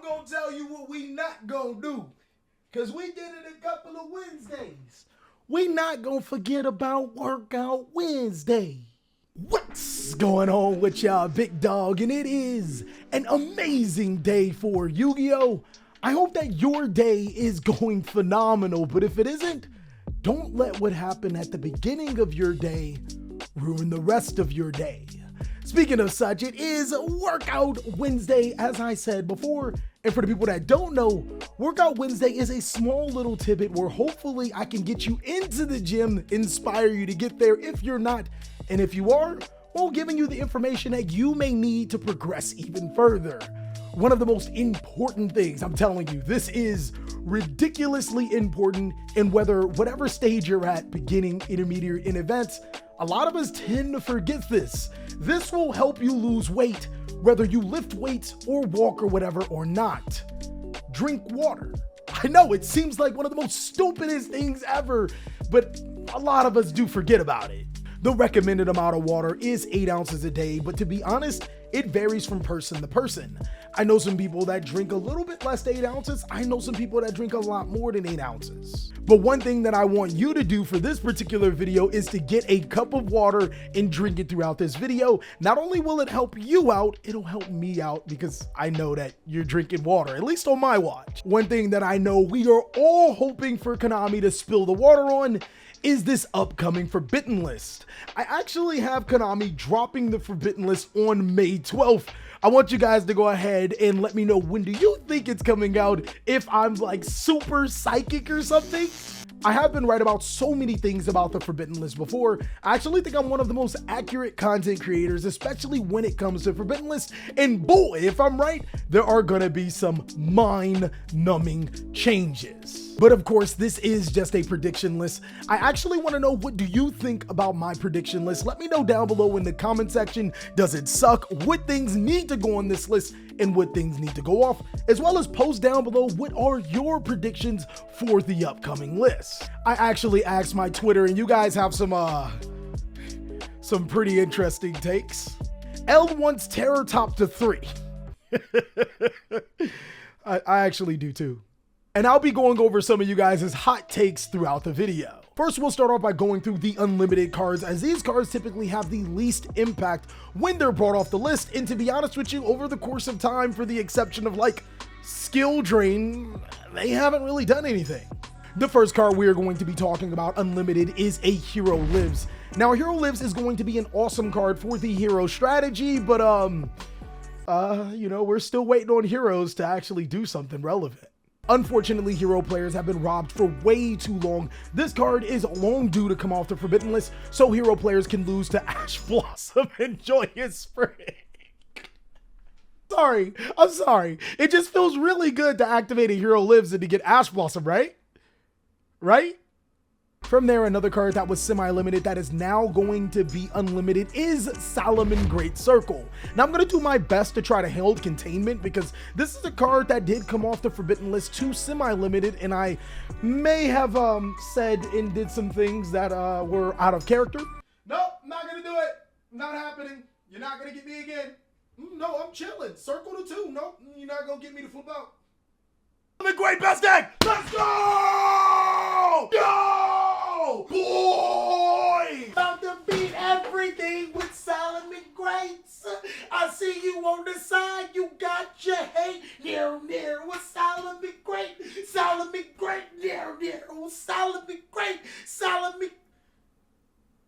gonna tell you what we not gonna do, because we did it a couple of Wednesdays. We not gonna forget about Workout Wednesday. What's going on with y'all, big dog? And it is an amazing day for Yu-Gi-Oh! I hope that your day is going phenomenal, but if it isn't, don't let what happened at the beginning of your day ruin the rest of your day. Speaking of such, it is Workout Wednesday, as I said before. And for the people that don't know, Workout Wednesday is a small little tidbit where hopefully I can get you into the gym, inspire you to get there if you're not. And if you are, well, giving you the information that you may need to progress even further. One of the most important things, I'm telling you, this is ridiculously important in whatever stage you're at, beginning, intermediate, and advanced. A lot of us tend to forget this. This will help you lose weight, whether you lift weights or walk or whatever or not. Drink water. I know it seems like one of the most stupidest things ever, but a lot of us do forget about it. The recommended amount of water is 8 ounces a day, but to be honest, it varies from person to person. I know some people that drink a little bit less than 8 ounces. I know some people that drink a lot more than 8 ounces. But one thing that I want you to do for this particular video is to get a cup of water and drink it throughout this video. Not only will it help you out, it'll help me out because I know that you're drinking water, at least on my watch. One thing that I know we are all hoping for Konami to spill the water on is this upcoming Forbidden List. I actually have Konami dropping the Forbidden List on May 12th. I want you guys to go ahead and let me know, when do you think it's coming out, if I'm like super psychic or something. I have been right about so many things about the Forbidden List before. I actually think I'm one of the most accurate content creators, especially when it comes to Forbidden List. And boy, if I'm right, there are gonna be some mind-numbing changes. But of course, this is just a prediction list. I actually want to know, what do you think about my prediction list? Let me know down below in the comment section. Does it suck? What things need to go on this list and what things need to go off? As well as post down below, what are your predictions for the upcoming list? I actually asked my Twitter and you guys have some pretty interesting takes. L wants Terror Top to 3. I actually do too. And I'll be going over some of you guys' hot takes throughout the video. First, we'll start off by going through the unlimited cards, as these cards typically have the least impact when they're brought off the list. And to be honest with you, over the course of time, for the exception of like skill drain, they haven't really done anything. The first card we are going to be talking about unlimited is a Hero Lives. Now, Hero Lives is going to be an awesome card for the hero strategy, but you know, we're still waiting on heroes to actually do something relevant. Unfortunately, hero players have been robbed for way too long. This card is long due to come off the Forbidden List, so hero players can lose to Ash Blossom and Joyous Spring. I'm sorry. It just feels really good to activate a Hero Lives and to get Ash Blossom, right? Right? From there, another card that was semi-limited that is now going to be unlimited is Solomon Great Circle. Now, I'm going to do my best to try to hold containment because this is a card that did come off the Forbidden List to semi-limited, and I may have said and did some things that were out of character. Nope, not going to do it. Not happening. You're not going to get me again. No, I'm chilling. Circle to 2. Nope, you're not going to get me to flip out. The great best deck. Let's go! Go! Boy! About to beat everything with Solomon Greats. I see you on the side. You got your hate. Near with Solomon Great. Solomon Great. Near with Solomon Great. Solomon.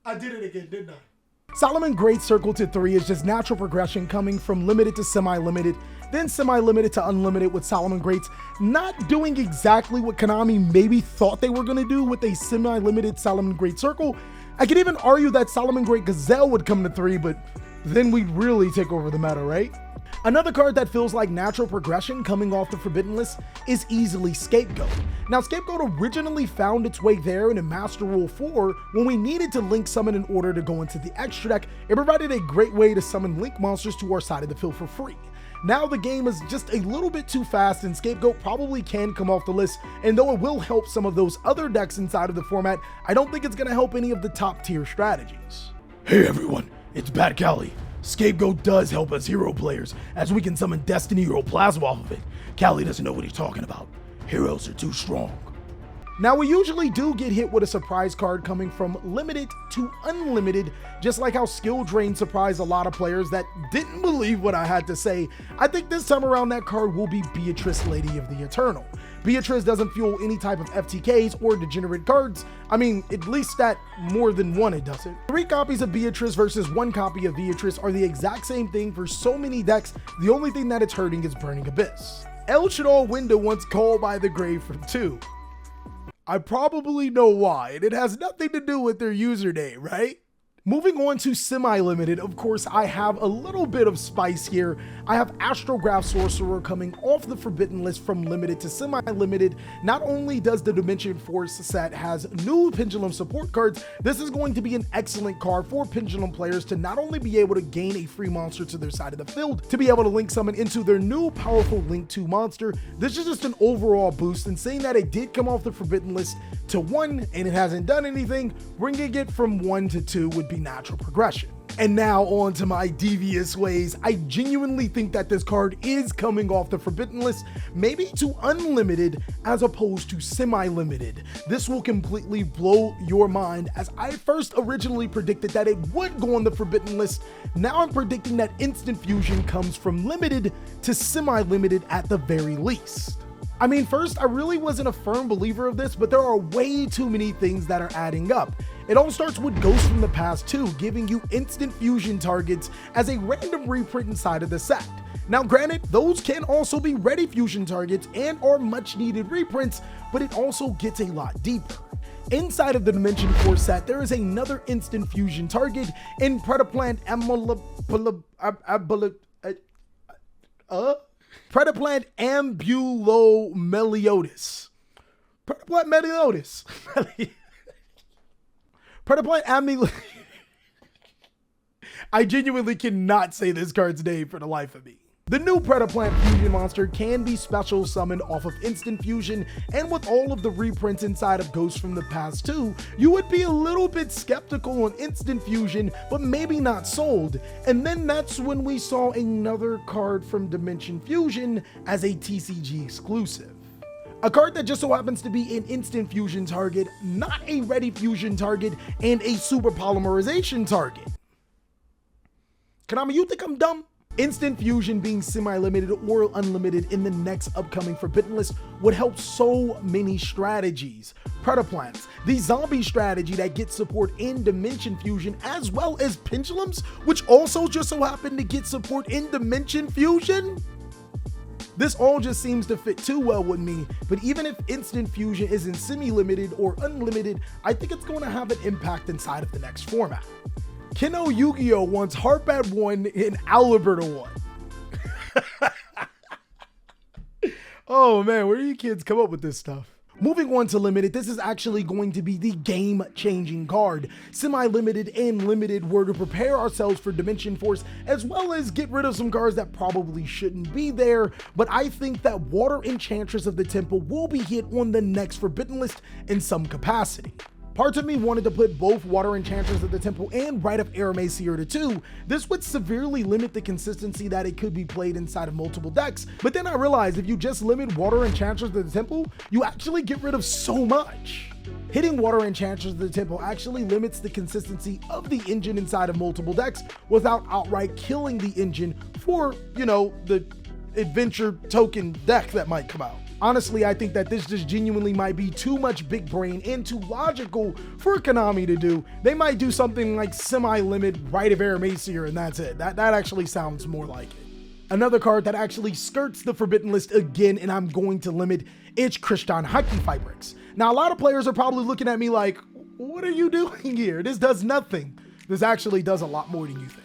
I did it again, didn't I? Solomon Great Circle to 3 is just natural progression coming from limited to semi-limited, then semi-limited to unlimited with Solomon Greats, not doing exactly what Konami maybe thought they were going to do with a semi-limited Solomon Great Circle. I could even argue that Solomon Great Gazelle would come to 3, but then we'd really take over the meta, right? Another card that feels like natural progression coming off the Forbidden List is easily Scapegoat. Now, Scapegoat originally found its way there in a Master Rule 4 when we needed to link summon in order to go into the extra deck. It provided a great way to summon link monsters to our side of the field for free. Now the game is just a little bit too fast and Scapegoat probably can come off the list, and though it will help some of those other decks inside of the format, I don't think it's going to help any of the top tier strategies. Hey everyone, it's TheCaliEffect. Scapegoat does help us hero players, as we can summon Destiny or Plasma off of it. Cali doesn't know what he's talking about. Heroes are too strong. Now, we usually do get hit with a surprise card coming from limited to unlimited, just like how skill drain surprised a lot of players that didn't believe what I had to say. I think this time around that card will be Beatrice, Lady of the Eternal. Beatrice doesn't fuel any type of FTKs or degenerate cards. I mean, at least that more than one it doesn't. 3 copies of Beatrice versus 1 copy of Beatrice are the exact same thing for so many decks. The only thing that it's hurting is Burning Abyss. El Shaddai Window once called by the grave from 2. I probably know why, and it has nothing to do with their username, right? Moving on to semi-limited, of course, I have a little bit of spice here. I have Astrograph Sorcerer coming off the forbidden list from limited to semi-limited. Not only does the Dimension Force set has new Pendulum support cards, this is going to be an excellent card for Pendulum players to not only be able to gain a free monster to their side of the field, to be able to link summon into their new powerful Link 2 monster. This is just an overall boost, and saying that it did come off the forbidden list to 1 and it hasn't done anything, bringing it from 1 to 2 would be natural progression. And now on to my devious ways. I genuinely think that this card is coming off the forbidden list, maybe to unlimited as opposed to semi-limited. This will completely blow your mind, as I first originally predicted that it would go on the forbidden list. Now I'm predicting that instant fusion comes from limited to semi-limited at the very least. I mean, first, I really wasn't a firm believer of this, but there are way too many things that are adding up. It all starts with Ghosts from the Past 2, giving you instant fusion targets as a random reprint inside of the set. Now granted, those can also be ready fusion targets and are much needed reprints, but it also gets a lot deeper. Inside of the Dimension Force set, there is another instant fusion target in Predaplant Predaplant Ambulomeliotis. Predaplant Meliodas. Predaplant Ambulomeliotis. I genuinely cannot say this card's name for the life of me. The new Predaplant Fusion monster can be special summoned off of Instant Fusion, and with all of the reprints inside of Ghosts from the Past 2, you would be a little bit skeptical on Instant Fusion, but maybe not sold. And then that's when we saw another card from Dimension Fusion as a TCG exclusive. A card that just so happens to be an instant fusion target, not a ready fusion target, and a super polymerization target. Konami, you think I'm dumb? Instant fusion being semi-limited or unlimited in the next upcoming forbidden list would help so many strategies. Predaplants, the zombie strategy that gets support in Dimension Fusion, as well as Pendulums, which also just so happen to get support in Dimension Fusion. This all just seems to fit too well with me, but even if instant fusion isn't semi-limited or unlimited, I think it's going to have an impact inside of the next format. Kino Yu-Gi-Oh! Wants Harpat 1 and Alberta 1. Oh man, where do you kids come up with this stuff? Moving on to limited, this is actually going to be the game-changing card. Semi-limited and limited were to prepare ourselves for Dimension Force, as well as get rid of some cards that probably shouldn't be there, but I think that Water Enchantress of the Temple will be hit on the next forbidden list in some capacity. Parts of me wanted to put both Water Enchantress of the Temple and Rite of Aramesir to 2. This would severely limit the consistency that it could be played inside of multiple decks, but then I realized if you just limit Water Enchantress of the Temple, you actually get rid of so much. Hitting Water Enchantress of the Temple actually limits the consistency of the engine inside of multiple decks without outright killing the engine for, you know, the adventure token deck that might come out. Honestly, I think that this just genuinely might be too much big brain and too logical for Konami to do. They might do something like semi-limit Rite of Aramesir and that's it. That actually sounds more like it. Another card that actually skirts the forbidden list again, and I'm going to limit, is Christian Hockey Fibrix. Now, a lot of players are probably looking at me like, what are you doing here? This does nothing. This actually does a lot more than you think.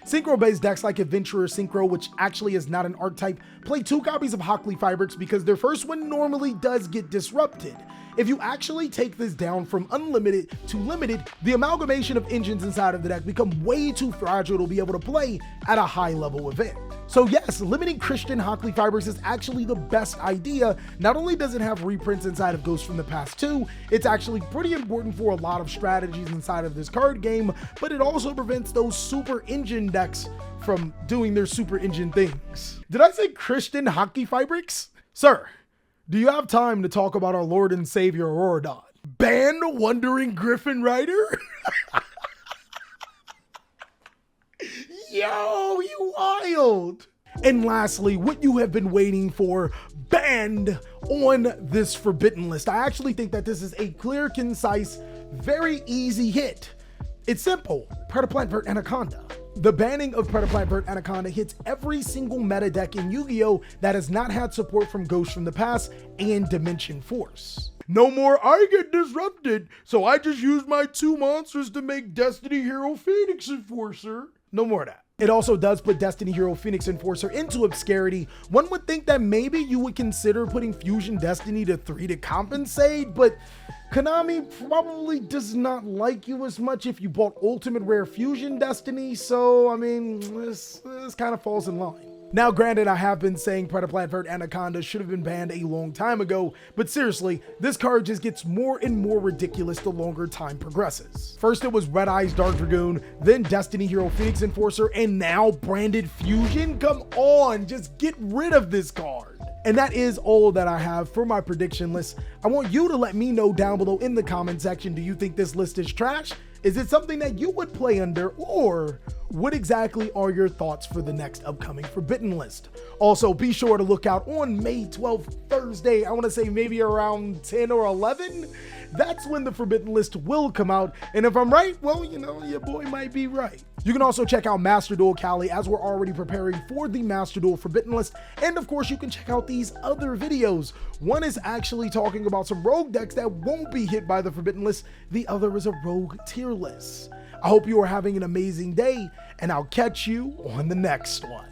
Synchro-based decks like Adventurer Synchro, which actually is not an archetype, play 2 copies of Hockley Fibrix because their first one normally does get disrupted. If you actually take this down from unlimited to limited, the amalgamation of engines inside of the deck become way too fragile to be able to play at a high level event. So yes, limiting Christian Hockley fibers is actually the best idea. Not only does it have reprints inside of Ghosts from the Past 2, it's actually pretty important for a lot of strategies inside of this card game, but it also prevents those super engine decks from doing their super engine things. Did I say Christian Hockey Fabrics? Sir, do you have time to talk about our Lord and Savior Auroradon? Ban Wandering Griffin Rider? Yo, you wild. And lastly, what you have been waiting for, banned on this forbidden list. I actually think that this is a clear, concise, very easy hit. It's simple, Predaplant Vert Anaconda. The banning of Predaplant Vert Anaconda hits every single meta deck in Yu-Gi-Oh! That has not had support from Ghosts from the Past and Dimension Force. No more I get disrupted, so I just use my 2 monsters to make Destiny Hero Phoenix Enforcer. No more of that. It also does put Destiny Hero Phoenix Enforcer into obscurity. One would think that maybe you would consider putting Fusion Destiny to 3 to compensate, but Konami probably does not like you as much if you bought Ultimate Rare Fusion Destiny, so I mean, this kind of falls in line. Now granted, I have been saying Predaplant Vert Anaconda should have been banned a long time ago, but seriously, this card just gets more and more ridiculous the longer time progresses. First it was Red Eyes Dark Dragoon, then Destiny Hero Phoenix Enforcer, and now Branded Fusion? Come on, just get rid of this card. And that is all that I have for my prediction list. I want you to let me know down below in the comment section, do you think this list is trash? Is it something that you would play under, or what exactly are your thoughts for the next upcoming Forbidden list? Also, be sure to look out on May 12th, Thursday. I want to say maybe around 10 or 11. That's when the Forbidden list will come out. And if I'm right, well, you know, your boy might be right. You can also check out Master Duel Cali as we're already preparing for the Master Duel Forbidden list. And of course, you can check out these other videos. One is actually talking about some rogue decks that won't be hit by the Forbidden list. The other is a rogue tier list. I hope you are having an amazing day, and I'll catch you on the next one.